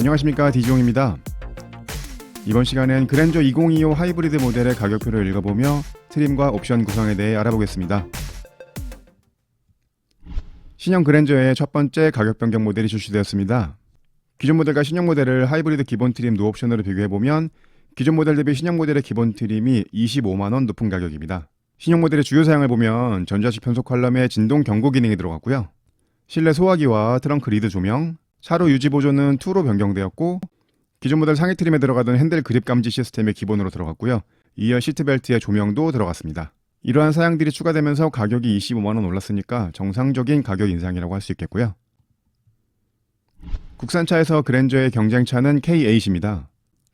안녕하십니까, 디지용입니다. 이번 시간엔 그랜저 2025 하이브리드 모델의 가격표를 읽어보며 트림과 옵션 구성에 대해 알아보겠습니다. 신형 그랜저의 첫 번째 가격 변경 모델이 출시되었습니다. 기존 모델과 신형 모델을 하이브리드 기본 트림 노옵션으로 비교해보면 기존 모델 대비 신형 모델의 기본 트림이 25만원 높은 가격입니다. 신형 모델의 주요 사양을 보면 전자식 변속 컬럼에 진동 경고 기능이 들어갔고요. 실내 소화기와 트렁크 리드 조명, 차로 유지 보조는 2로 변경되었고, 기존 모델 상위 트림에 들어가던 핸들 그립 감지 시스템이 기본으로 들어갔고요. 2열 시트벨트에 조명도 들어갔습니다. 이러한 사양들이 추가되면서 가격이 25만원 올랐으니까 정상적인 가격 인상이라고 할 수 있겠고요. 국산차에서 그랜저의 경쟁차는 K8입니다.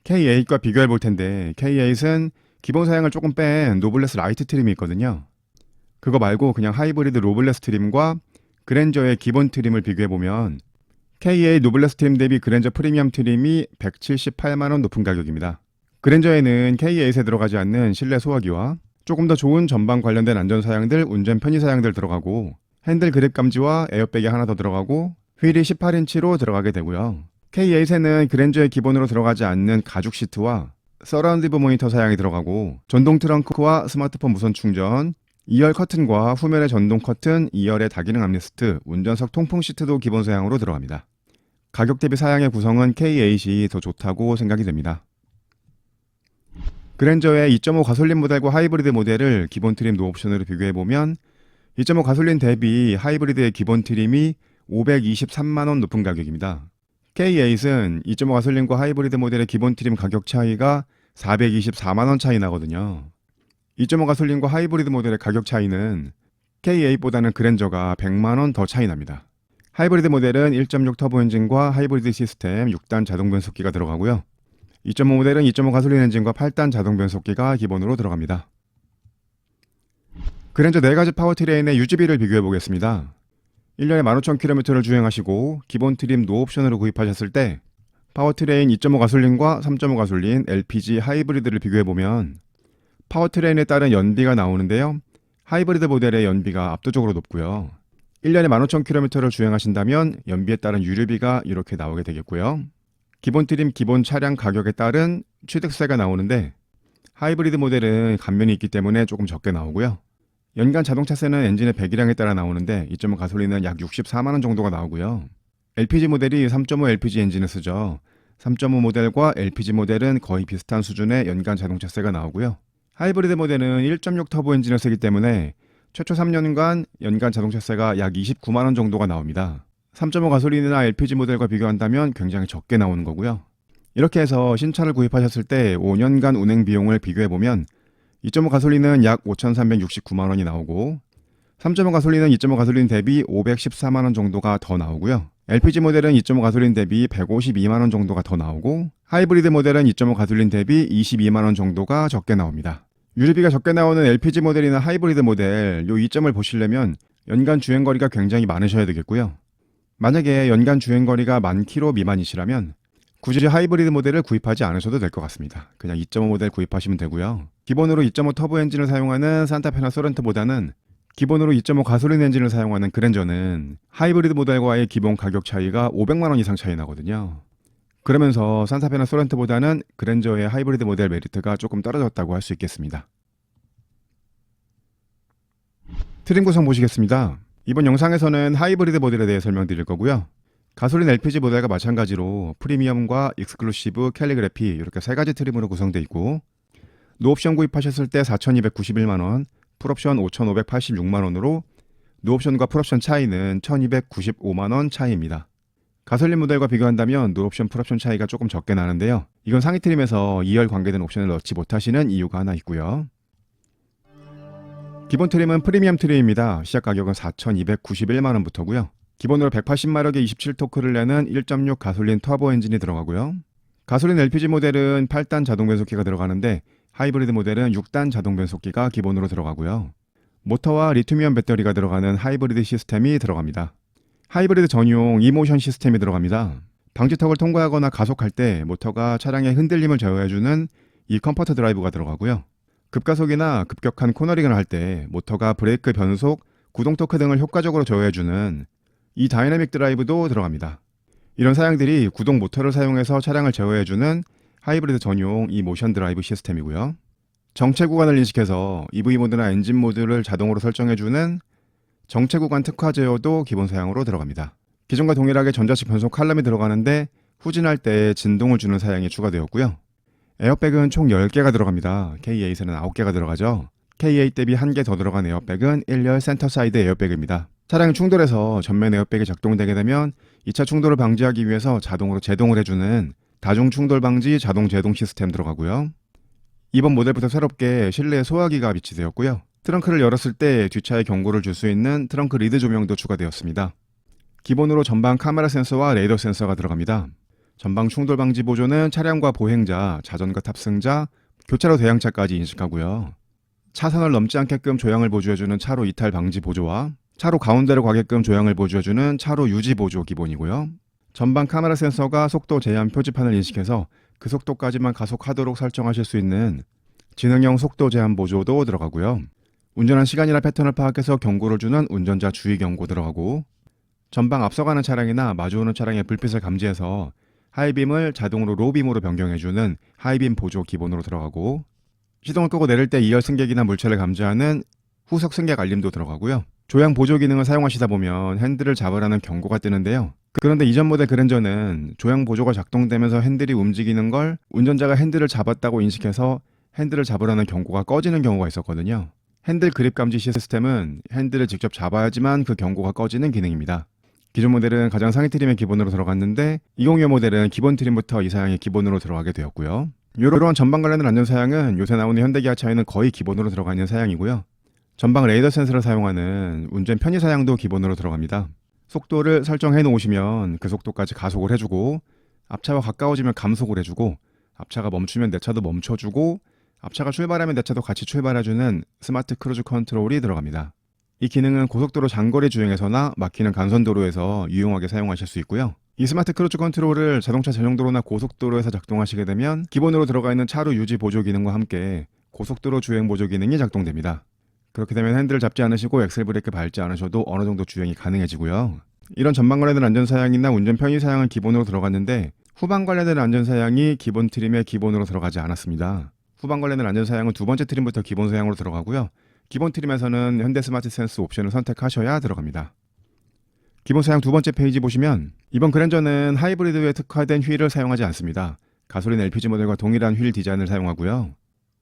K8과 비교해 볼 텐데 K8은 기본 사양을 조금 뺀 노블레스 라이트 트림이 있거든요. 그거 말고 그냥 하이브리드 로블레스 트림과 그랜저의 기본 트림을 비교해보면 K8 노블레스 트림 대비 그랜저 프리미엄 트림이 178만원 높은 가격입니다. 그랜저에는 K8에 들어가지 않는 실내 소화기와 조금 더 좋은 전방 관련된 안전 사양들, 운전 편의 사양들 들어가고, 핸들 그립 감지와 에어백이 하나 더 들어가고, 휠이 18인치로 들어가게 되고요. K8에는 그랜저의 기본으로 들어가지 않는 가죽 시트와 서라운드 뷰 모니터 사양이 들어가고, 전동 트렁크와 스마트폰 무선 충전, 2열 커튼과 후면의 전동 커튼, 2열의 다기능 암레스트, 운전석 통풍 시트도 기본 사양으로 들어갑니다. 가격 대비 사양의 구성은 K8이 더 좋다고 생각이 됩니다. 그랜저의 2.5 가솔린 모델과 하이브리드 모델을 기본 트림 노옵션으로 비교해보면 2.5 가솔린 대비 하이브리드의 기본 트림이 523만원 높은 가격입니다. K8은 2.5 가솔린과 하이브리드 모델의 기본 트림 가격 차이가 424만원 차이 나거든요. 2.5 가솔린과 하이브리드 모델의 가격 차이는 K8보다는 그랜저가 100만원 더 차이 납니다. 하이브리드 모델은 1.6 터보 엔진과 하이브리드 시스템 6단 자동 변속기가 들어가고요. 2.5 모델은 2.5 가솔린 엔진과 8단 자동 변속기가 기본으로 들어갑니다. 그랜저 4가지 파워트레인의 유지비를 비교해 보겠습니다. 1년에 15,000km를 주행하시고 기본 트림 노옵션으로 구입하셨을 때 파워트레인 2.5 가솔린과 3.5 가솔린 LPG 하이브리드를 비교해 보면 파워트레인에 따른 연비가 나오는데요. 하이브리드 모델의 연비가 압도적으로 높고요. 1년에 15,000km를 주행하신다면 연비에 따른 유류비가 이렇게 나오게 되겠고요. 기본 트림 기본 차량 가격에 따른 취득세가 나오는데 하이브리드 모델은 감면이 있기 때문에 조금 적게 나오고요. 연간 자동차세는 엔진의 배기량에 따라 나오는데 2.5 가솔린은 약 64만원 정도가 나오고요. LPG 모델이 3.5 LPG 엔진을 쓰죠. 3.5 모델과 LPG 모델은 거의 비슷한 수준의 연간 자동차세가 나오고요. 하이브리드 모델은 1.6 터보 엔진을 쓰기 때문에 최초 3년간 연간 자동차세가 약 29만원 정도가 나옵니다. 3.5 가솔린이나 LPG 모델과 비교한다면 굉장히 적게 나오는 거고요. 이렇게 해서 신차를 구입하셨을 때 5년간 운행 비용을 비교해보면 2.5 가솔린은 약 5,369만원이 나오고 3.5 가솔린은 2.5 가솔린 대비 514만원 정도가 더 나오고요. LPG 모델은 2.5 가솔린 대비 152만원 정도가 더 나오고 하이브리드 모델은 2.5 가솔린 대비 22만원 정도가 적게 나옵니다. 유류비가 적게 나오는 LPG 모델이나 하이브리드 모델 이 이점을 보시려면 연간 주행거리가 굉장히 많으셔야 되겠고요. 만약에 연간 주행거리가 10,000km 미만이시라면 굳이 하이브리드 모델을 구입하지 않으셔도 될 것 같습니다. 그냥 2.5 모델 구입하시면 되고요. 기본으로 2.5 터보 엔진을 사용하는 산타페나 소렌토보다는 기본으로 2.5 가솔린 엔진을 사용하는 그랜저는 하이브리드 모델과의 기본 가격 차이가 500만원 이상 차이 나거든요. 그러면서 산타페나 소렌토보다는 그랜저의 하이브리드 모델 메리트가 조금 떨어졌다고 할 수 있겠습니다. 트림 구성 보시겠습니다. 이번 영상에서는 하이브리드 모델에 대해 설명드릴 거고요. 가솔린 LPG 모델과 마찬가지로 프리미엄과 익스클루시브, 캘리그래피 이렇게 3가지 트림으로 구성되어 있고 노옵션 구입하셨을 때 4,291만원, 풀옵션 5,586만원으로 노옵션과 풀옵션 차이는 1,295만원 차이입니다. 가솔린 모델과 비교한다면 노옵션 풀옵션 차이가 조금 적게 나는데요. 이건 상위 트림에서 2열 관계된 옵션을 넣지 못하시는 이유가 하나 있고요. 기본 트림은 프리미엄 트림입니다. 시작 가격은 4,291만원부터고요. 기본으로 180마력의 27토크를 내는 1.6 가솔린 터보 엔진이 들어가고요. 가솔린 LPG 모델은 8단 자동 변속기가 들어가는데 하이브리드 모델은 6단 자동 변속기가 기본으로 들어가고요. 모터와 리튬이온 배터리가 들어가는 하이브리드 시스템이 들어갑니다. 하이브리드 전용 이모션 시스템이 들어갑니다. 방지턱을 통과하거나 가속할 때 모터가 차량의 흔들림을 제어해주는 이 컴포트 드라이브가 들어가고요. 급가속이나 급격한 코너링을 할 때 모터가 브레이크 변속, 구동 토크 등을 효과적으로 제어해주는 이 다이내믹 드라이브도 들어갑니다. 이런 사양들이 구동 모터를 사용해서 차량을 제어해주는 하이브리드 전용 이 모션 드라이브 시스템이고요. 정체 구간을 인식해서 EV 모드나 엔진 모드를 자동으로 설정해주는 정체 구간 특화 제어도 기본 사양으로 들어갑니다. 기존과 동일하게 전자식 변속 칼럼이 들어가는데 후진할 때 진동을 주는 사양이 추가되었고요. 에어백은 총 10개가 들어갑니다. K8에는 9개가 들어가죠. K8 대비 1개 더 들어간 에어백은 1열 센터 사이드 에어백입니다. 차량이 충돌해서 전면 에어백이 작동되게 되면 2차 충돌을 방지하기 위해서 자동으로 제동을 해주는 다중 충돌 방지 자동 제동 시스템 들어가고요. 이번 모델부터 새롭게 실내에 소화기가 비치되었고요. 트렁크를 열었을 때 뒷차에 경고를 줄 수 있는 트렁크 리드 조명도 추가되었습니다. 기본으로 전방 카메라 센서와 레이더 센서가 들어갑니다. 전방 충돌 방지 보조는 차량과 보행자, 자전거 탑승자, 교차로 대형차까지 인식하고요. 차선을 넘지 않게끔 조향을 보조해주는 차로 이탈 방지 보조와 차로 가운데로 가게끔 조향을 보조해주는 차로 유지 보조 기본이고요. 전방 카메라 센서가 속도 제한 표지판을 인식해서 그 속도까지만 가속하도록 설정하실 수 있는 지능형 속도 제한 보조도 들어가고요. 운전한 시간이나 패턴을 파악해서 경고를 주는 운전자 주의 경고 들어가고, 전방 앞서가는 차량이나 마주오는 차량의 불빛을 감지해서 하이빔을 자동으로 로빔으로 변경해주는 하이빔 보조 기본으로 들어가고, 시동을 끄고 내릴 때 2열 승객이나 물체를 감지하는 후석 승객 알림도 들어가고요. 조향 보조 기능을 사용하시다 보면 핸들을 잡으라는 경고가 뜨는데요. 그런데 이전 모델 그랜저는 조향 보조가 작동되면서 핸들이 움직이는 걸 운전자가 핸들을 잡았다고 인식해서 핸들을 잡으라는 경고가 꺼지는 경우가 있었거든요. 핸들 그립 감지 시스템은 핸들을 직접 잡아야지만 그 경고가 꺼지는 기능입니다. 기존 모델은 가장 상위 트림의 기본으로 들어갔는데 2025 모델은 기본 트림부터 이 사양이 기본으로 들어가게 되었고요. 이러한 전방 관련된 안전 사양은 요새 나오는 현대기아차에는 거의 기본으로 들어가 있는 사양이고요. 전방 레이더 센서를 사용하는 운전 편의 사양도 기본으로 들어갑니다. 속도를 설정해 놓으시면 그 속도까지 가속을 해주고, 앞차와 가까워지면 감속을 해주고, 앞차가 멈추면 내 차도 멈춰주고, 앞차가 출발하면 내 차도 같이 출발해주는 스마트 크루즈 컨트롤이 들어갑니다. 이 기능은 고속도로 장거리 주행에서나 막히는 간선도로에서 유용하게 사용하실 수 있고요. 이 스마트 크루즈 컨트롤을 자동차 전용도로나 고속도로에서 작동하시게 되면 기본으로 들어가 있는 차로 유지 보조 기능과 함께 고속도로 주행 보조 기능이 작동됩니다. 그렇게 되면 핸들을 잡지 않으시고 엑셀 브레이크 밟지 않으셔도 어느 정도 주행이 가능해지고요. 이런 전방 관련된 안전사양이나 운전 편의 사양은 기본으로 들어갔는데 후방 관련된 안전사양이 기본 트림에 기본으로 들어가지 않았습니다. 후방 관련된 안전사양은 두 번째 트림부터 기본 사양으로 들어가고요. 기본 트림에서는 현대 스마트 센스 옵션을 선택하셔야 들어갑니다. 기본 사양 두 번째 페이지 보시면 이번 그랜저는 하이브리드에 특화된 휠을 사용하지 않습니다. 가솔린 LPG 모델과 동일한 휠 디자인을 사용하고요.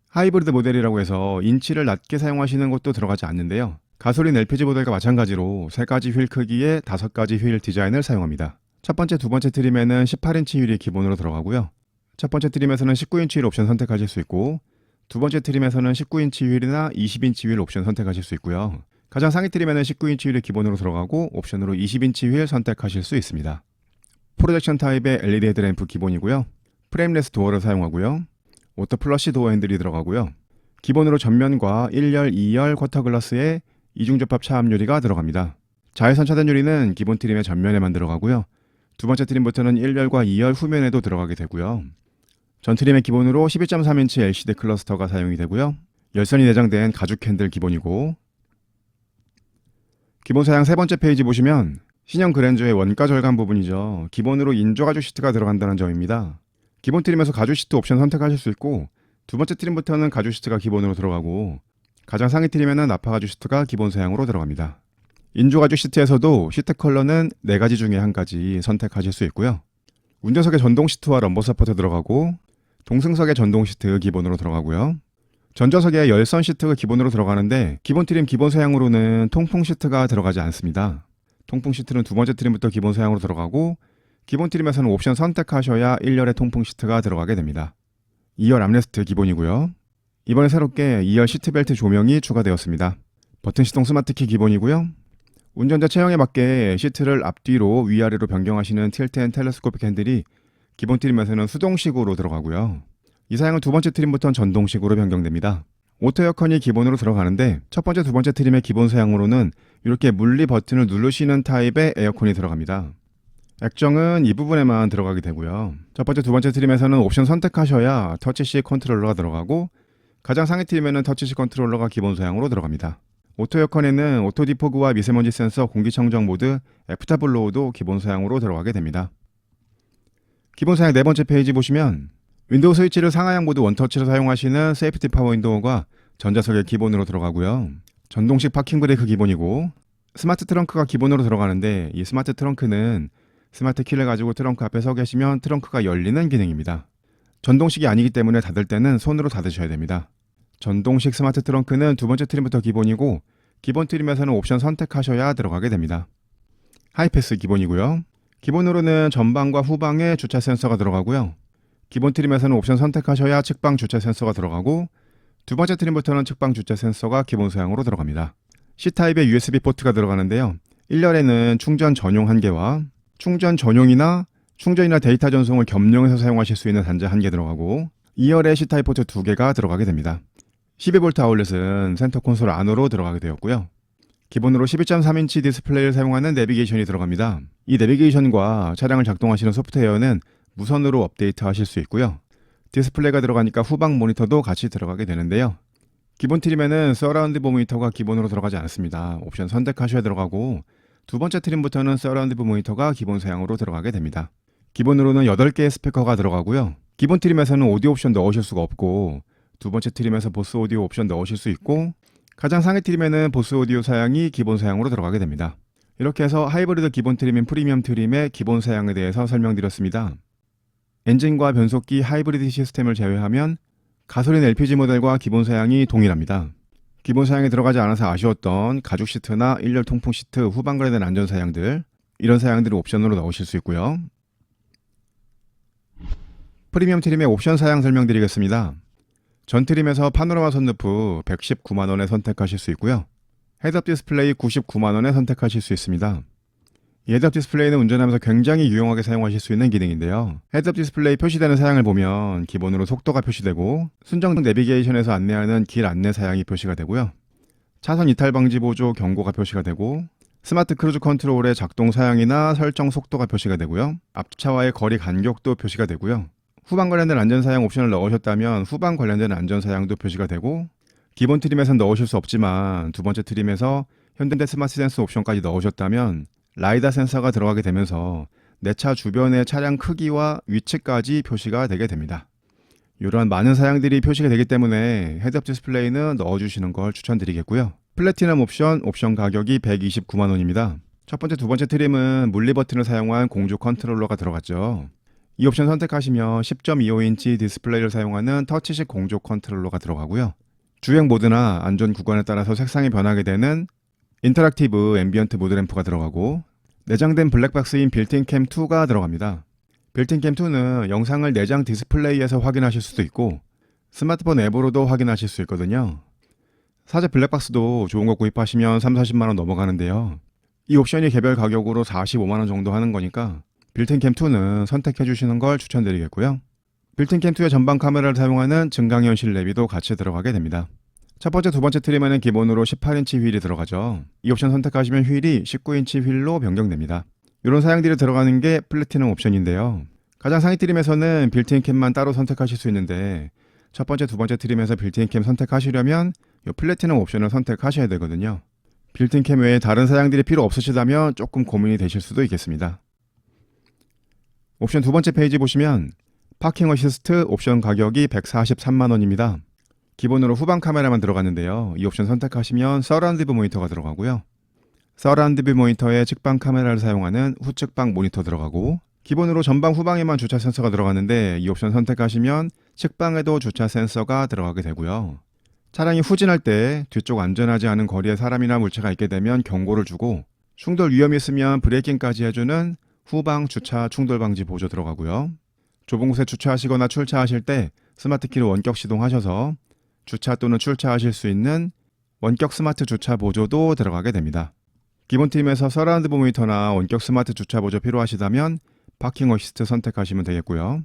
하이브리드 모델이라고 해서 인치를 낮게 사용하시는 것도 들어가지 않는데요. 가솔린 LPG 모델과 마찬가지로 3가지 휠 크기의 5가지 휠 디자인을 사용합니다. 첫 번째, 두 번째 트림에는 18인치 휠이 기본으로 들어가고요. 첫 번째 트림에서는 19인치 휠 옵션 선택하실 수 있고, 두 번째 트림에서는 19인치 휠이나 20인치 휠 옵션 선택하실 수 있고요. 가장 상위 트림에는 19인치 휠이 기본으로 들어가고 옵션으로 20인치 휠 선택하실 수 있습니다. 프로젝션 타입의 LED 헤드램프 기본이고요. 프레임레스 도어를 사용하고요. 오토 플러시 도어 핸들이 들어가고요. 기본으로 전면과 1열, 2열 쿼터 글라스에 이중접합 차압 유리가 들어갑니다. 자외선 차단 유리는 기본 트림의 전면에만 들어가고요. 두 번째 트림부터는 1열과 2열 후면에도 들어가게 되고요. 전 트림의 기본으로 12.3인치 LCD 클러스터가 사용이 되고요. 열선이 내장된 가죽 핸들 기본이고, 기본 사양 세 번째 페이지 보시면 신형 그랜저의 원가 절감 부분이죠. 기본으로 인조 가죽 시트가 들어간다는 점입니다. 기본 트림에서 가죽 시트 옵션 선택하실 수 있고, 두 번째 트림부터는 가죽 시트가 기본으로 들어가고, 가장 상위 트림에는 나파 가죽 시트가 기본 사양으로 들어갑니다. 인조 가죽 시트에서도 시트 컬러는 4가지 중에 1가지 선택하실 수 있고요. 운전석에 전동 시트와 럼버 서포트 들어가고, 동승석에 전동 시트 기본으로 들어가고요. 전좌석에 열선 시트가 기본으로 들어가는데 기본 트림 기본 사양으로는 통풍 시트가 들어가지 않습니다. 통풍 시트는 두 번째 트림부터 기본 사양으로 들어가고, 기본 트림에서는 옵션 선택하셔야 1열의 통풍 시트가 들어가게 됩니다. 2열 암레스트 기본이고요. 이번에 새롭게 2열 시트벨트 조명이 추가되었습니다. 버튼 시동 스마트키 기본이고요. 운전자 체형에 맞게 시트를 앞뒤로 위아래로 변경하시는 틸트 앤 텔레스코픽 핸들이 기본 트림에서는 수동식으로 들어가고요. 이 사양은 두 번째 트림부터는 전동식으로 변경됩니다. 오토 에어컨이 기본으로 들어가는데 첫 번째, 두 번째 트림의 기본 사양으로는 이렇게 물리 버튼을 누르시는 타입의 에어컨이 들어갑니다. 액정은 이 부분에만 들어가게 되고요. 첫 번째, 두 번째 트림에서는 옵션 선택하셔야 터치식 컨트롤러가 들어가고, 가장 상위 트림에는 터치식 컨트롤러가 기본 사양으로 들어갑니다. 오토 에어컨에는 오토 디포그와 미세먼지 센서 공기청정 모드, 애프터블로우도 기본 사양으로 들어가게 됩니다. 기본 사양 네 번째 페이지 보시면 윈도우 스위치를 상하향 모드 원터치로 사용하시는 세이프티 파워 윈도우가 전자석에 기본으로 들어가고요. 전동식 파킹 브레이크 기본이고 스마트 트렁크가 기본으로 들어가는데 이 스마트 트렁크는 스마트 키를 가지고 트렁크 앞에 서 계시면 트렁크가 열리는 기능입니다. 전동식이 아니기 때문에 닫을 때는 손으로 닫으셔야 됩니다. 전동식 스마트 트렁크는 두 번째 트림부터 기본이고 기본 트림에서는 옵션 선택하셔야 들어가게 됩니다. 하이패스 기본이고요. 기본으로는 전방과 후방에 주차 센서가 들어가고요. 기본 트림에서는 옵션 선택하셔야 측방 주차 센서가 들어가고 두 번째 트림부터는 측방 주차 센서가 기본 사양으로 들어갑니다. C타입의 USB 포트가 들어가는데요. 1열에는 충전 전용 1개와 충전 전용이나 충전이나 데이터 전송을 겸용해서 사용하실 수 있는 단자 1개 들어가고 2열에 C타입 포트 2개가 들어가게 됩니다. 12V 아울렛은 센터 콘솔 안으로 들어가게 되었고요. 기본으로 12.3인치 디스플레이를 사용하는 내비게이션이 들어갑니다. 이 내비게이션과 차량을 작동하시는 소프트웨어는 무선으로 업데이트 하실 수 있고요. 디스플레이가 들어가니까 후방 모니터도 같이 들어가게 되는데요. 기본 트림에는 서라운드 뷰 모니터가 기본으로 들어가지 않습니다. 옵션 선택하셔야 들어가고 두 번째 트림부터는 서라운드 뷰 모니터가 기본 사양으로 들어가게 됩니다. 기본으로는 8개의 스피커가 들어가고요. 기본 트림에서는 오디오 옵션 넣으실 수가 없고 두 번째 트림에서 보스 오디오 옵션 넣으실 수 있고 가장 상위 트림에는 보스 오디오 사양이 기본 사양으로 들어가게 됩니다. 이렇게 해서 하이브리드 기본 트림인 프리미엄 트림의 기본 사양에 대해서 설명드렸습니다. 엔진과 변속기 하이브리드 시스템을 제외하면 가솔린 LPG 모델과 기본 사양이 동일합니다. 기본 사양에 들어가지 않아서 아쉬웠던 가죽 시트나 1열 통풍 시트, 후방 관련된 안전 사양들 이런 사양들을 옵션으로 넣으실 수 있고요. 프리미엄 트림의 옵션 사양 설명드리겠습니다. 전 트림에서 파노라마 선루프 119만원에 선택하실 수 있고요. 헤드업 디스플레이 99만원에 선택하실 수 있습니다. 이 헤드업 디스플레이는 운전하면서 굉장히 유용하게 사용하실 수 있는 기능인데요. 헤드업 디스플레이 표시되는 사양을 보면 기본으로 속도가 표시되고 순정 내비게이션에서 안내하는 길 안내 사양이 표시가 되고요. 차선 이탈 방지 보조 경고가 표시가 되고 스마트 크루즈 컨트롤의 작동 사양이나 설정 속도가 표시가 되고요. 앞차와의 거리 간격도 표시가 되고요. 후방 관련된 안전사양 옵션을 넣으셨다면 후방 관련된 안전사양도 표시가 되고 기본 트림에선 넣으실 수 없지만 두 번째 트림에서 현대 스마트 센서 옵션까지 넣으셨다면 라이다 센서가 들어가게 되면서 내 차 주변의 차량 크기와 위치까지 표시가 되게 됩니다. 이러한 많은 사양들이 표시가 되기 때문에 헤드업 디스플레이는 넣어주시는 걸 추천드리겠고요. 플래티넘 옵션 가격이 129만원입니다. 첫 번째, 두 번째 트림은 물리 버튼을 사용한 공조 컨트롤러가 들어갔죠. 이 옵션 선택하시면 10.25인치 디스플레이를 사용하는 터치식 공조 컨트롤러가 들어가고요. 주행 모드나 안전 구간에 따라서 색상이 변하게 되는 인터랙티브 앰비언트 모드 램프가 들어가고 내장된 블랙박스인 빌트인 캠 2가 들어갑니다. 빌트인 캠 2는 영상을 내장 디스플레이에서 확인하실 수도 있고 스마트폰 앱으로도 확인하실 수 있거든요. 사제 블랙박스도 좋은 거 구입하시면 30-40만원 넘어가는데요. 이 옵션이 개별 가격으로 45만원 정도 하는 거니까 빌트인 캠 2는 선택해 주시는 걸 추천드리겠고요. 빌트인 캠 2의 전방 카메라를 사용하는 증강현실 내비도 같이 들어가게 됩니다. 첫 번째, 두 번째 트림에는 기본으로 18인치 휠이 들어가죠. 이 옵션 선택하시면 휠이 19인치 휠로 변경됩니다. 이런 사양들이 들어가는 게 플래티넘 옵션인데요. 가장 상위 트림에서는 빌트인 캠만 따로 선택하실 수 있는데 첫 번째, 두 번째 트림에서 빌트인 캠 선택하시려면 이 플래티넘 옵션을 선택하셔야 되거든요. 빌트인 캠 외에 다른 사양들이 필요 없으시다면 조금 고민이 되실 수도 있겠습니다. 옵션 두 번째 페이지 보시면 파킹 어시스트 옵션 가격이 143만원입니다. 기본으로 후방 카메라만 들어갔는데요. 이 옵션 선택하시면 서라운드 뷰 모니터가 들어가고요. 서라운드 뷰 모니터에 측방 카메라를 사용하는 후측방 모니터 들어가고 기본으로 전방 후방에만 주차 센서가 들어갔는데 이 옵션 선택하시면 측방에도 주차 센서가 들어가게 되고요. 차량이 후진할 때 뒤쪽 안전하지 않은 거리에 사람이나 물체가 있게 되면 경고를 주고 충돌 위험이 있으면 브레이킹까지 해주는 후방 주차 충돌 방지 보조 들어가고요. 좁은 곳에 주차하시거나 출차하실 때 스마트 키로 원격 시동하셔서 주차 또는 출차하실 수 있는 원격 스마트 주차 보조도 들어가게 됩니다. 기본 팀에서 서라운드 뷰 모니터나 원격 스마트 주차 보조 필요하시다면 파킹 어시스트 선택하시면 되겠고요.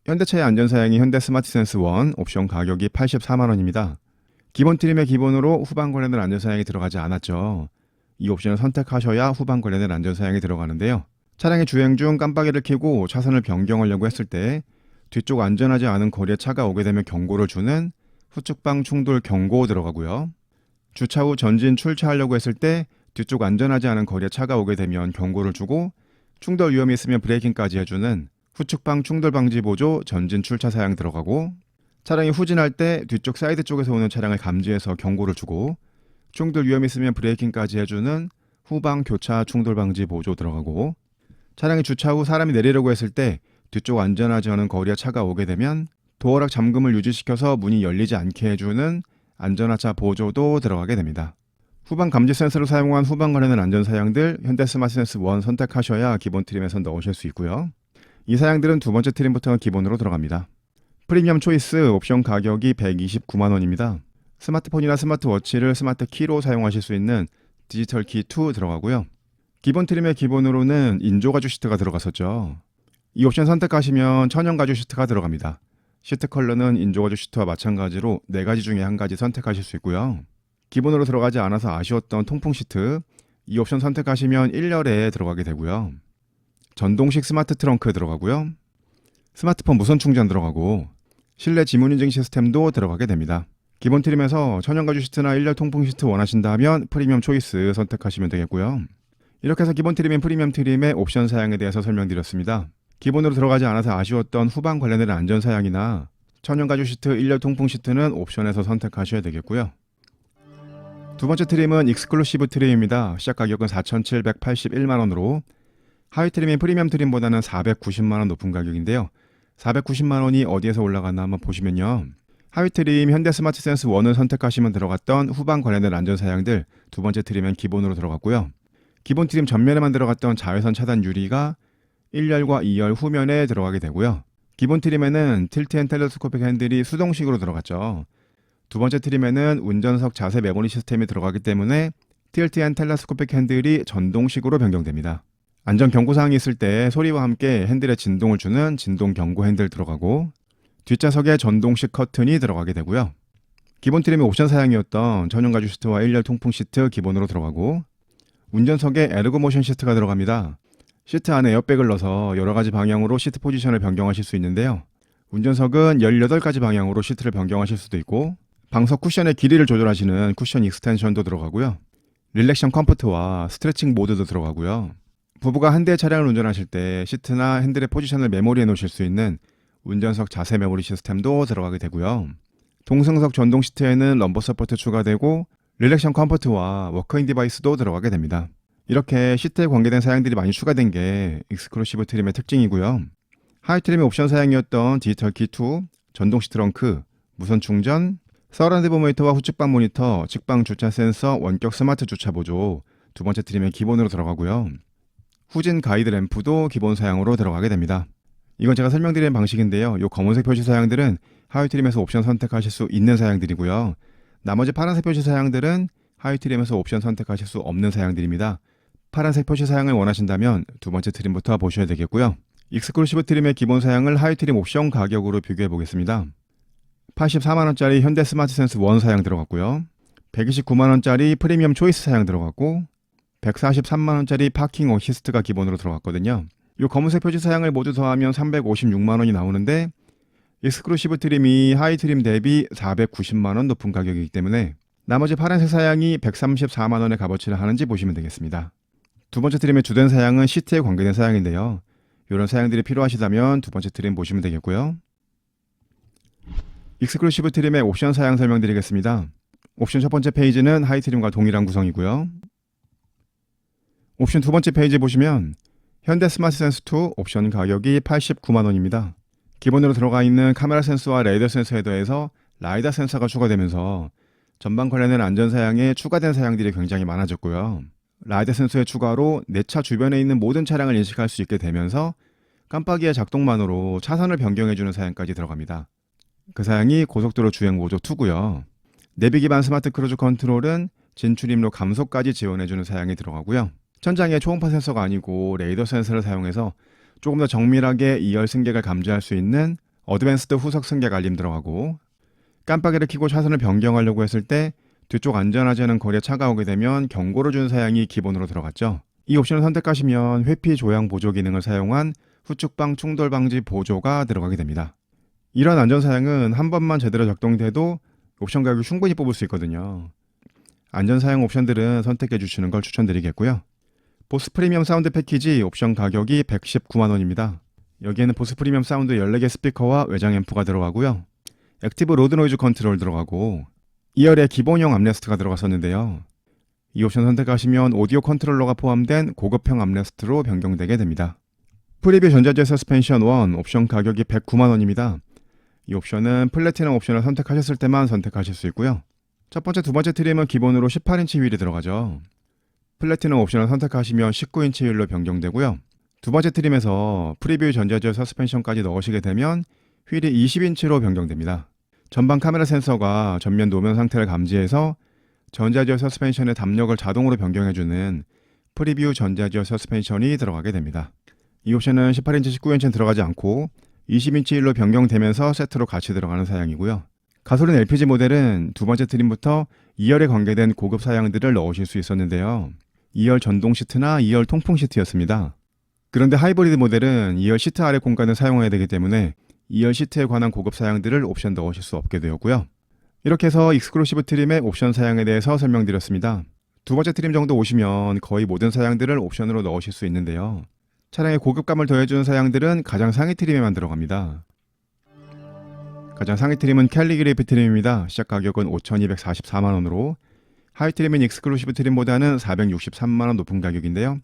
현대차의 안전사양이 현대 스마트 센스 1 옵션 가격이 84만원입니다. 기본 트림의 기본으로 후방 관련된 안전사양이 들어가지 않았죠. 이 옵션을 선택하셔야 후방 관련된 안전사양이 들어가는데요. 차량이 주행 중 깜빡이를 켜고 차선을 변경하려고 했을 때 뒤쪽 안전하지 않은 거리에 차가 오게 되면 경고를 주는 후측방 충돌 경고 들어가고요. 주차 후 전진 출차하려고 했을 때 뒤쪽 안전하지 않은 거리에 차가 오게 되면 경고를 주고 충돌 위험이 있으면 브레이킹까지 해주는 후측방 충돌 방지 보조, 전진 출차 사양 들어가고, 차량이 후진할 때 뒤쪽 사이드 쪽에서 오는 차량을 감지해서 경고를 주고, 충돌 위험이 있으면 브레이킹까지 해주는 후방 교차 충돌 방지 보조 들어가고, 차량이 주차 후 사람이 내리려고 했을 때 뒤쪽 안전하지 않은 거리에 차가 오게 되면 도어락 잠금을 유지시켜서 문이 열리지 않게 해주는 안전하차 보조도 들어가게 됩니다. 후방 감지 센서를 사용한 후방 관련된 안전 사양들 현대 스마트 센스 1 선택하셔야 기본 트림에서 넣으실 수 있고요. 이 사양들은 두 번째 트림부터 기본으로 들어갑니다. 프리미엄 초이스 옵션 가격이 129만원입니다. 스마트폰이나 스마트워치를 스마트 키로 사용하실 수 있는 디지털 키 2 들어가고요. 기본 트림의 기본으로는 인조 가죽 시트가 들어갔었죠. 이 옵션 선택하시면 천연 가죽 시트가 들어갑니다. 시트 컬러는 인조 가죽 시트와 마찬가지로 4가지 중에 1가지 선택하실 수 있고요. 기본으로 들어가지 않아서 아쉬웠던 통풍 시트, 이 옵션 선택하시면 1열에 들어가게 되고요. 전동식 스마트 트렁크 들어가고요. 스마트폰 무선 충전 들어가고 실내 지문 인증 시스템도 들어가게 됩니다. 기본 트림에서 천연 가죽 시트나 1열 통풍 시트 원하신다면 프리미엄 초이스 선택하시면 되겠고요. 이렇게 해서 기본 트림인 프리미엄 트림의 옵션 사양에 대해서 설명드렸습니다. 기본으로 들어가지 않아서 아쉬웠던 후방 관련된 안전 사양이나 천연 가죽 시트, 1열 통풍 시트는 옵션에서 선택하셔야 되겠고요. 두 번째 트림은 익스클루시브 트림입니다. 시작 가격은 4,781만원으로 하위 트림인 프리미엄 트림보다는 490만원 높은 가격인데요. 490만원이 어디에서 올라갔나 한번 보시면요. 하위 트림 현대 스마트 센스 1을 선택하시면 들어갔던 후방 관련된 안전 사양들 두 번째 트림은 기본으로 들어갔고요. 기본 트림 전면에만 들어갔던 자외선 차단 유리가 1열과 2열 후면에 들어가게 되고요. 기본 트림에는 틸트 앤 텔레스코픽 핸들이 수동식으로 들어갔죠. 두 번째 트림에는 운전석 자세 메모리 시스템이 들어가기 때문에 틸트 앤 텔레스코픽 핸들이 전동식으로 변경됩니다. 안전 경고사항이 있을 때 소리와 함께 핸들에 진동을 주는 진동 경고 핸들 들어가고 뒷좌석에 전동식 커튼이 들어가게 되고요. 기본 트림의 옵션 사양이었던 천연 가죽 시트와 1열 통풍 시트 기본으로 들어가고 운전석에 에르고 모션 시트가 들어갑니다. 시트 안에 에어백을 넣어서 여러가지 방향으로 시트 포지션을 변경하실 수 있는데요. 운전석은 18가지 방향으로 시트를 변경하실 수도 있고 방석 쿠션의 길이를 조절하시는 쿠션 익스텐션도 들어가고요. 릴렉션 컴포트와 스트레칭 모드도 들어가고요. 부부가 한 대의 차량을 운전하실 때 시트나 핸들의 포지션을 메모리해 놓으실 수 있는 운전석 자세 메모리 시스템도 들어가게 되고요. 동승석 전동 시트에는 럼버 서포트 추가되고 릴렉션 컴포트와 워크인 디바이스도 들어가게 됩니다. 이렇게 시트에 관계된 사양들이 많이 추가된 게 익스클루시브 트림의 특징이고요. 하이 트림의 옵션 사양이었던 디지털 키 2, 전동식 트렁크, 무선 충전, 서라운드 모니터와 후측방 모니터, 측방 주차 센서, 원격 스마트 주차 보조 두 번째 트림의 기본으로 들어가고요. 후진 가이드 램프도 기본 사양으로 들어가게 됩니다. 이건 제가 설명드리는 방식인데요. 이 검은색 표시 사양들은 하위 트림에서 옵션 선택하실 수 있는 사양들이고요. 나머지 파란색 표시 사양들은 하위 트림에서 옵션 선택하실 수 없는 사양들입니다. 파란색 표시 사양을 원하신다면 두 번째 트림부터 보셔야 되겠고요. 익스클루시브 트림의 기본 사양을 하위 트림 옵션 가격으로 비교해 보겠습니다. 84만원짜리 현대 스마트 센스 1 사양 들어갔고요. 129만원짜리 프리미엄 초이스 사양 들어갔고 143만원짜리 파킹 어시스트가 기본으로 들어갔거든요. 이 검은색 표시 사양을 모두 더하면 356만원이 나오는데 익스클루시브 트림이 하이 트림 대비 490만원 높은 가격이기 때문에 나머지 파란색 사양이 134만원의 값어치를 하는지 보시면 되겠습니다. 두 번째 트림의 주된 사양은 시트에 관계된 사양인데요. 이런 사양들이 필요하시다면 두 번째 트림 보시면 되겠고요. 익스클루시브 트림의 옵션 사양 설명드리겠습니다. 옵션 첫 번째 페이지는 하이 트림과 동일한 구성이고요. 옵션 두 번째 페이지 보시면 현대 스마트 센스 2 옵션 가격이 89만원입니다. 기본으로 들어가 있는 카메라 센서와 레이더 센서에 더해서 라이다 센서가 추가되면서 전방 관련된 안전 사양에 추가된 사양들이 굉장히 많아졌고요. 라이다 센서의 추가로 내 차 주변에 있는 모든 차량을 인식할 수 있게 되면서 깜빡이의 작동만으로 차선을 변경해주는 사양까지 들어갑니다. 그 사양이 고속도로 주행 보조 2고요. 내비 기반 스마트 크루즈 컨트롤은 진출입로 감속까지 지원해주는 사양이 들어가고요. 천장에 초음파 센서가 아니고 레이더 센서를 사용해서 조금 더 정밀하게 2열 승객을 감지할 수 있는 어드밴스드 후석 승객 알림 들어가고 깜빡이를 켜고 차선을 변경하려고 했을 때 뒤쪽 안전하지 않은 거리에 차가 오게 되면 경고를 주는 사양이 기본으로 들어갔죠. 이 옵션을 선택하시면 회피 조향 보조 기능을 사용한 후측방 충돌 방지 보조가 들어가게 됩니다. 이런 안전 사양은 한 번만 제대로 작동돼도 옵션 가격을 충분히 뽑을 수 있거든요. 안전 사양 옵션들은 선택해 주시는 걸 추천드리겠고요. 보스 프리미엄 사운드 패키지 옵션 가격이 119만원입니다. 여기에는 보스 프리미엄 사운드 14개 스피커와 외장 앰프가 들어가고요. 액티브 로드 노이즈 컨트롤 들어가고 2열에 기본형 암레스트가 들어갔었는데요. 이 옵션 선택하시면 오디오 컨트롤러가 포함된 고급형 암레스트로 변경되게 됩니다. 프리뷰 전자제 서스펜션 1 옵션 가격이 109만원입니다. 이 옵션은 플래티넘 옵션을 선택하셨을 때만 선택하실 수 있고요. 첫 번째, 두 번째 트림은 기본으로 18인치 휠이 들어가죠. 플래티넘 옵션을 선택하시면 19인치 휠로 변경되고요. 두 번째 트림에서 프리뷰 전자제 서스펜션까지 넣으시게 되면 휠이 20인치로 변경됩니다. 전방 카메라 센서가 전면 노면 상태를 감지해서 전자지어 서스펜션의 담력을 자동으로 변경해주는 프리뷰 전자지어 서스펜션이 들어가게 됩니다. 이 옵션은 18인치, 19인치는 들어가지 않고 20인치 휠로 변경되면서 세트로 같이 들어가는 사양이고요. 가솔린 LPG 모델은 두 번째 트림부터 2열에 관계된 고급 사양들을 넣으실 수 있었는데요. 2열 전동 시트나 2열 통풍 시트였습니다. 그런데 하이브리드 모델은 2열 시트 아래 공간을 사용해야 되기 때문에 2열 시트에 관한 고급 사양들을 옵션 넣으실 수 없게 되었고요. 이렇게 해서 익스클루시브 트림의 옵션 사양에 대해서 설명드렸습니다. 두 번째 트림 정도 오시면 거의 모든 사양들을 옵션으로 넣으실 수 있는데요. 차량의 고급감을 더해주는 사양들은 가장 상위 트림에만 들어갑니다. 가장 상위 트림은 캘리그리피 트림입니다. 시작 가격은 5,244만원으로 하위 트림인 익스클루시브 트림보다는 463만원 높은 가격인데요.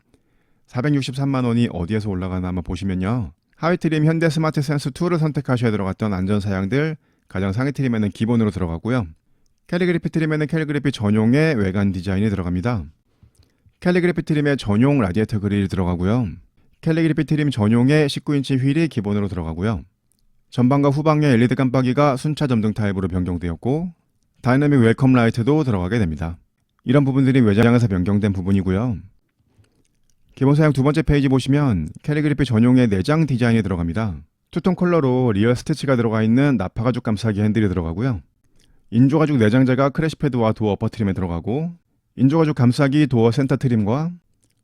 463만원이 어디에서 올라가나 한번 보시면요. 하위 트림 현대 스마트 센스 2를 선택하셔야 들어갔던 안전 사양들 가장 상위 트림에는 기본으로 들어가고요. 캘리그리피 트림에는 캘리그리피 전용의 외관 디자인이 들어갑니다. 캘리그리피 트림에 전용 라디에이터 그릴이 들어가고요. 캘리그리피 트림 전용의 19인치 휠이 기본으로 들어가고요. 전방과 후방의 LED 깜빡이가 순차 점등 타입으로 변경되었고 다이내믹 웰컴 라이트도 들어가게 됩니다. 이런 부분들이 외장에서 변경된 부분이고요. 기본 사양 두 번째 페이지 보시면 캘리그리피 전용의 내장 디자인이 들어갑니다. 투톤 컬러로 리얼 스티치가 들어가 있는 나파가죽 감싸기 핸들이 들어가고요. 인조가죽 내장재가 크래시패드와 도어 어퍼 트림에 들어가고 인조가죽 감싸기 도어 센터 트림과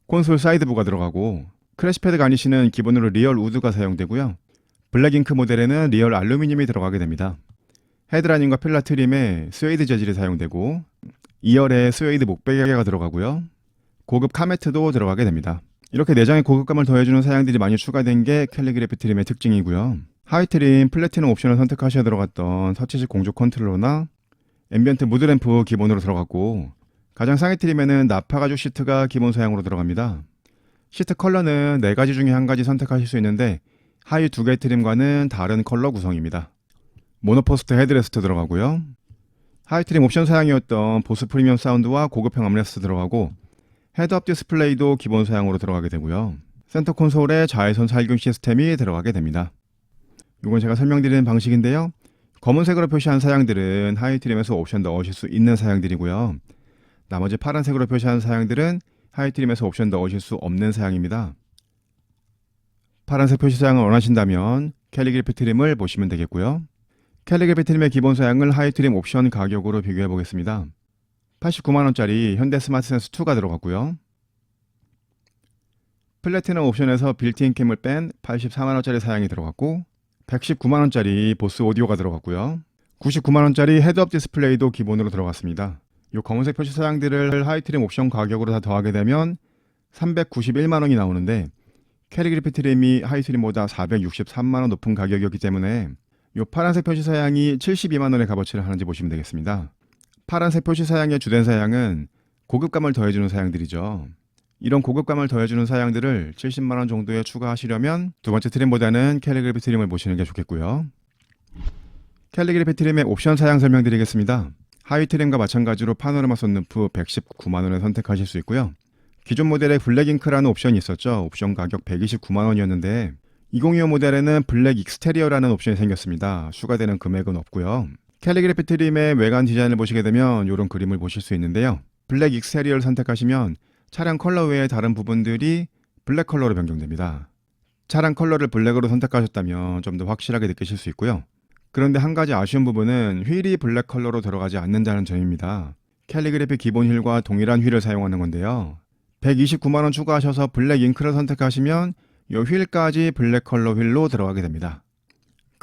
콘솔 사이드부가 들어가고 크래시패드 가니쉬는 기본으로 리얼 우드가 사용되고요. 블랙잉크 모델에는 리얼 알루미늄이 들어가게 됩니다. 헤드라인과 필라 트림에 스웨이드 재질이 사용되고 2열에 스웨이드 목베개가 들어가고요. 고급 카메트도 들어가게 됩니다. 이렇게 내장의 고급감을 더해주는 사양들이 많이 추가된 게 캘리그래피 트림의 특징이고요. 하위 트림 플래티넘 옵션을 선택하셔야 들어갔던 터치식 공조 컨트롤러나 앰비언트 무드 램프 기본으로 들어갔고 가장 상위 트림에는 나파가죽 시트가 기본 사양으로 들어갑니다. 시트 컬러는 4가지 중에 1가지 선택하실 수 있는데 하위 2개 트림과는 다른 컬러 구성입니다. 모노포스트 헤드레스트 들어가고요. 하위 트림 옵션 사양이었던 보스 프리미엄 사운드와 고급형 암레스트 들어가고 헤드업 디스플레이도 기본 사양으로 들어가게 되고요. 센터 콘솔에 자외선 살균 시스템이 들어가게 됩니다. 이건 제가 설명드리는 방식인데요. 검은색으로 표시한 사양들은 하위 트림에서 옵션 넣으실 수 있는 사양들이고요. 나머지 파란색으로 표시한 사양들은 하위 트림에서 옵션 넣으실 수 없는 사양입니다. 파란색 표시 사양을 원하신다면 캘리그래피 트림을 보시면 되겠고요. 캘리그래피 트림의 기본 사양을 하위 트림 옵션 가격으로 비교해 보겠습니다. 89만원짜리 현대 스마트 센스 2가 들어갔고요. 플래티넘 옵션에서 빌트인 캠을 뺀 84만원짜리 사양이 들어갔고 119만원짜리 보스 오디오가 들어갔고요. 99만원짜리 헤드업 디스플레이도 기본으로 들어갔습니다. 이 검은색 표시 사양들을 하위 트림 옵션 가격으로 다 더하게 되면 391만원이 나오는데 캘리그래피 트림이 하위 트림보다 463만원 높은 가격이었기 때문에 이 파란색 표시 사양이 72만원의 값어치를 하는지 보시면 되겠습니다. 파란색 표시 사양의 주된 사양은 고급감을 더해주는 사양들이죠. 이런 고급감을 더해주는 사양들을 70만원 정도에 추가하시려면 두 번째 트림보다는 캘리그래피 트림을 보시는 게 좋겠고요. 캘리그래피 트림의 옵션 사양 설명드리겠습니다. 하위 트림과 마찬가지로 파노라마 썬루프 119만원에 선택하실 수 있고요. 기존 모델에 블랙잉크라는 옵션이 있었죠. 옵션 가격 129만원이었는데 2025 모델에는 블랙 익스테리어라는 옵션이 생겼습니다. 추가되는 금액은 없고요. 캘리그래피 트림의 외관 디자인을 보시게 되면 이런 그림을 보실 수 있는데요. 블랙 익스테리어를 선택하시면 차량 컬러 외의 다른 부분들이 블랙 컬러로 변경됩니다. 차량 컬러를 블랙으로 선택하셨다면 좀 더 확실하게 느끼실 수 있고요. 그런데 한 가지 아쉬운 부분은 휠이 블랙 컬러로 들어가지 않는다는 점입니다. 캘리그래피 기본 휠과 동일한 휠을 사용하는 건데요. 129만원 추가하셔서 블랙 잉크를 선택하시면 이 휠까지 블랙 컬러 휠로 들어가게 됩니다.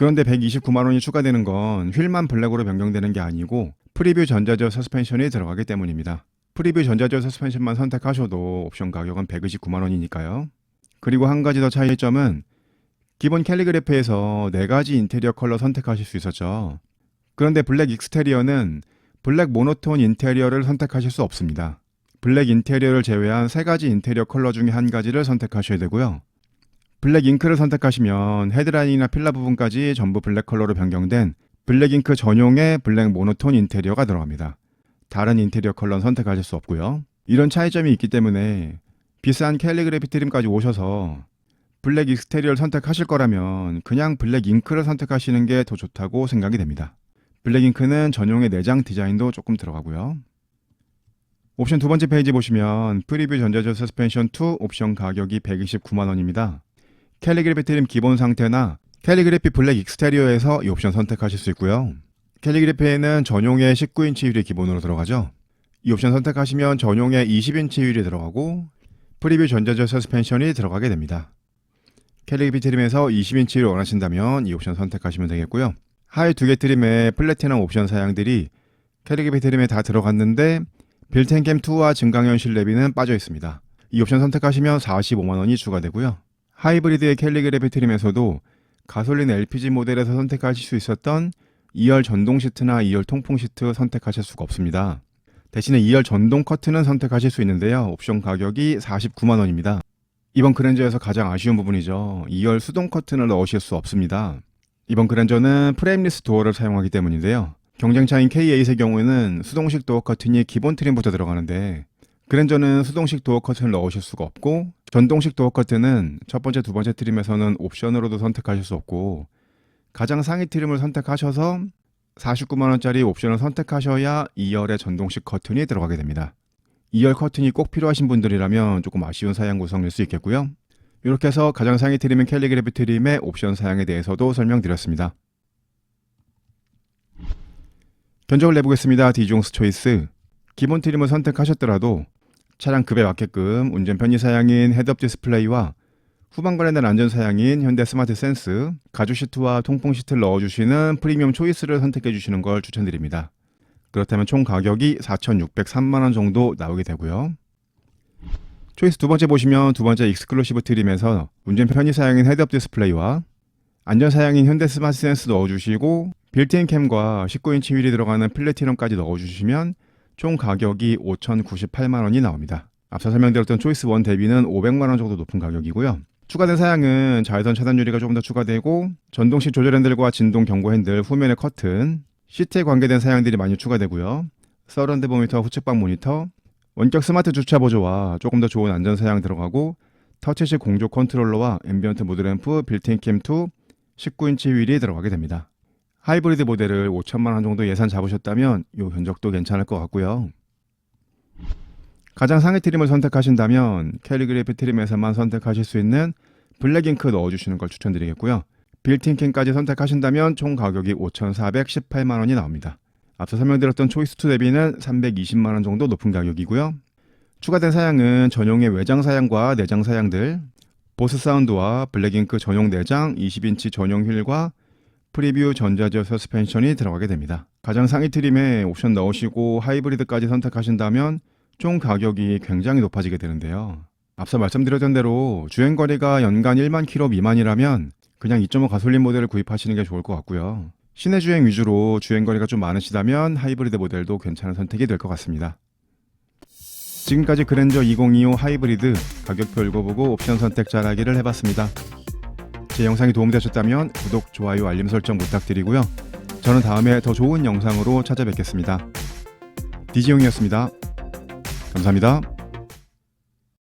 그런데 129만원이 추가되는 건 휠만 블랙으로 변경되는 게 아니고 프리뷰 전자제어 서스펜션이 들어가기 때문입니다. 프리뷰 전자제어 서스펜션만 선택하셔도 옵션 가격은 129만원이니까요. 그리고 한 가지 더 차이점은 기본 캘리그래피에서 4가지 인테리어 컬러 선택하실 수 있었죠. 그런데 블랙 익스테리어는 블랙 모노톤 인테리어를 선택하실 수 없습니다. 블랙 인테리어를 제외한 3가지 인테리어 컬러 중에 한 가지를 선택하셔야 되고요. 블랙 잉크를 선택하시면 헤드라인이나 필러 부분까지 전부 블랙 컬러로 변경된 블랙 잉크 전용의 블랙 모노톤 인테리어가 들어갑니다. 다른 인테리어 컬러는 선택하실 수 없고요. 이런 차이점이 있기 때문에 비싼 캘리그래피 트림까지 오셔서 블랙 익스테리어를 선택하실 거라면 그냥 블랙 잉크를 선택하시는 게 더 좋다고 생각이 됩니다. 블랙 잉크는 전용의 내장 디자인도 조금 들어가고요. 옵션 두 번째 페이지 보시면 프리뷰 전자제어 서스펜션 2 옵션 가격이 129만원입니다. 캘리그래피 트림 기본 상태나 캘리그래피 블랙 익스테리어에서 이 옵션 선택하실 수 있고요. 캘리그래피에는 전용의 19인치 휠이 기본으로 들어가죠. 이 옵션 선택하시면 전용의 20인치 휠이 들어가고 프리뷰 전자제어 서스펜션이 들어가게 됩니다. 캘리그래피 트림에서 20인치를 원하신다면 이 옵션 선택하시면 되겠고요. 하이 2개 트림의 플래티넘 옵션 사양들이 캘리그래피 트림에 다 들어갔는데 빌트인 캠 2와 증강현실 내비는 빠져 있습니다. 이 옵션 선택하시면 45만원이 추가되고요. 하이브리드의 캘리그래피 트림에서도 가솔린 LPG 모델에서 선택하실 수 있었던 2열 전동 시트나 2열 통풍 시트 선택하실 수가 없습니다. 대신에 2열 전동 커튼은 선택하실 수 있는데요. 옵션 가격이 49만원입니다. 이번 그랜저에서 가장 아쉬운 부분이죠. 2열 수동 커튼을 넣으실 수 없습니다. 이번 그랜저는 프레임리스 도어를 사용하기 때문인데요. 경쟁차인 K8의 경우에는 수동식 도어 커튼이 기본 트림부터 들어가는데 그랜저는 수동식 도어 커튼을 넣으실 수가 없고 전동식 도어 커튼은 첫 번째, 두 번째 트림에서는 옵션으로도 선택하실 수 없고 가장 상위 트림을 선택하셔서 49만원짜리 옵션을 선택하셔야 2열의 전동식 커튼이 들어가게 됩니다. 2열 커튼이 꼭 필요하신 분들이라면 조금 아쉬운 사양 구성일 수 있겠고요. 이렇게 해서 가장 상위 트림인 캘리그래피 트림의 옵션 사양에 대해서도 설명드렸습니다. 견적을 내보겠습니다. 디종스 초이스. 기본 트림을 선택하셨더라도 차량 급에 맞게끔 운전 편의 사양인 헤드업 디스플레이와 후방 관련된 안전 사양인 현대 스마트 센스, 가죽 시트와 통풍 시트를 넣어주시는 프리미엄 초이스를 선택해 주시는 걸 추천드립니다. 그렇다면 총 가격이 4,603만원 정도 나오게 되고요. 초이스 두 번째 보시면 두 번째 익스클루시브 트림에서 운전 편의 사양인 헤드업 디스플레이와 안전 사양인 현대 스마트 센스 넣어주시고 빌트인 캠과 19인치 휠이 들어가는 플래티넘까지 넣어주시면 총 가격이 5,098만원이 나옵니다. 앞서 설명드렸던 초이스 1 대비는 500만원 정도 높은 가격이고요. 추가된 사양은 자외선 차단 유리가 조금 더 추가되고 전동식 조절 핸들과 진동 경고 핸들, 후면의 커튼, 시트에 관계된 사양들이 많이 추가되고요. 서라운드 모니터, 후측방 모니터, 원격 스마트 주차 보조와 조금 더 좋은 안전 사양 들어가고 터치식 공조 컨트롤러와 앰비언트 모드 램프, 빌트인 캠 2, 19인치 휠이 들어가게 됩니다. 하이브리드 모델을 5천만원 정도 예산 잡으셨다면 이 견적도 괜찮을 것 같고요. 가장 상위 트림을 선택하신다면 캘리그래피 트림에서만 선택하실 수 있는 블랙 잉크 넣어주시는 걸 추천드리겠고요. 빌트인 캠까지 선택하신다면 총 가격이 5,418만원이 나옵니다. 앞서 설명드렸던 초이스 2 대비는 320만원 정도 높은 가격이고요. 추가된 사양은 전용의 외장 사양과 내장 사양들, 보스 사운드와 블랙 잉크 전용 내장, 20인치 전용 휠과 프리뷰 전자제어 서스펜션이 들어가게 됩니다. 가장 상위 트림에 옵션 넣으시고 하이브리드까지 선택하신다면 총 가격이 굉장히 높아지게 되는데요. 앞서 말씀드렸던 대로 주행거리가 연간 1만 킬로 미만이라면 그냥 2.5 가솔린 모델을 구입하시는 게 좋을 것 같고요. 시내 주행 위주로 주행거리가 좀 많으시다면 하이브리드 모델도 괜찮은 선택이 될 것 같습니다. 지금까지 그랜저 2025 하이브리드 가격표 읽어보고 옵션 선택 잘하기를 해봤습니다. 제 영상이 도움되셨다면 구독, 좋아요, 알림 설정 부탁드리고요. 저는 다음에 더 좋은 영상으로 찾아뵙겠습니다. 디지용이었습니다. 감사합니다.